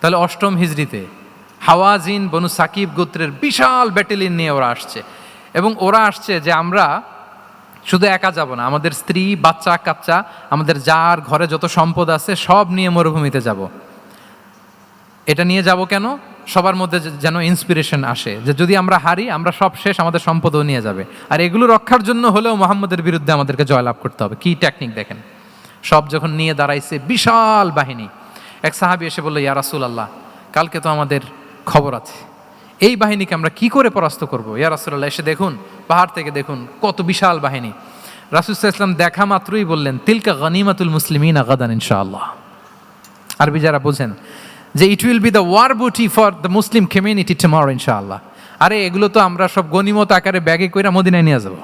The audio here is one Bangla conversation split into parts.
তাহলে অষ্টম হিজরিতে হাওয়াজিন বনু সাকিব গোত্রের বিশাল ব্যাটালিয়ন নিয়ে ওরা আসছে, এবং ওরা আসছে যে আমরা শুধু একা যাব না, আমাদের স্ত্রী বাচ্চা কাচ্চা, আমাদের যার ঘরে যত সম্পদ আছে সব নিয়ে মরুভূমিতে যাব। এটা নিয়ে যাব কেন? সবার মধ্যে যেন ইন্সপিরেশন আসে যে যদি আমরা হারি, আমরা সব শেষ, আমাদের সম্পদও নিয়ে যাবে। আর এগুলো রক্ষার জন্য হলেও মোহাম্মদের বিরুদ্ধে আমাদেরকে জয়লাভ করতে হবে। কি টেকনিক দেখেন! সব যখন নিয়ে দাঁড়াইছে বিশাল বাহিনী, এক সাহাবী এসে বলল, ইয়া রাসূলুল্লাহ, কালকে তো আমাদের খবর আছে, এই বাহিনীকে আমরা কি করে পরাস্ত করব? ইয়া রাসূলুল্লাহ, এসে দেখুন, পাহাড় থেকে দেখুন কত বিশাল বাহিনী। রাসূল সাল্লাল্লাহু আলাইহি ওয়াসাল্লাম দেখা মাত্রই বললেন, তিলকা গনিমাতুল মুসলিমিনা গাদান ইনশাআল্লাহ। আরবি যারা বোঝেন যে it will be the war booty for the Muslim community tomorrow ইনশাআল্লাহ। আরে এগুলো তো আমরা সব গনিমত আকারে ব্যাগে কইরা মদিনায় নিয়ে যাব।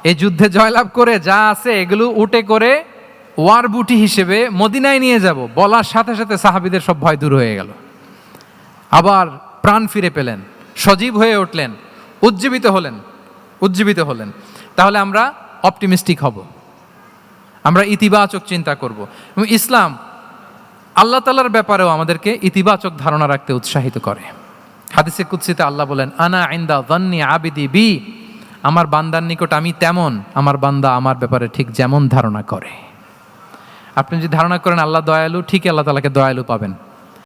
এই যুদ্ধে জয়লাভ করে যা আছে এগুলো উটে করে ওয়ার বুটি হিসেবে মদিনায় নিয়ে যাব। বলার সাথে সাথে সাহাবীদের সব ভয় দূর হয়ে গেল, আবার প্রাণ ফিরে পেলেন, সজীব হয়ে উঠলেন, উজ্জীবিত হলেন। তাহলে আমরা অপটিমিস্টিক হব, আমরা ইতিবাচক চিন্তা করব। এবং ইসলাম আল্লাহ তাআলার ব্যাপারেও আমাদেরকে ইতিবাচক ধারণা রাখতে উৎসাহিত করে। হাদিসে কুদসিতে আল্লাহ বলেন, আনা ইনদা যান্নি আবিদি বি, আমার বান্দার নিকট আমি তেমন, আমার বান্দা আমার ব্যাপারে ঠিক যেমন ধারণা করে। আপনি যদি ধারণা করেন আল্লাহ দয়ালু, ঠিকই আল্লাহ তাআলাকে দয়ালু পাবেন।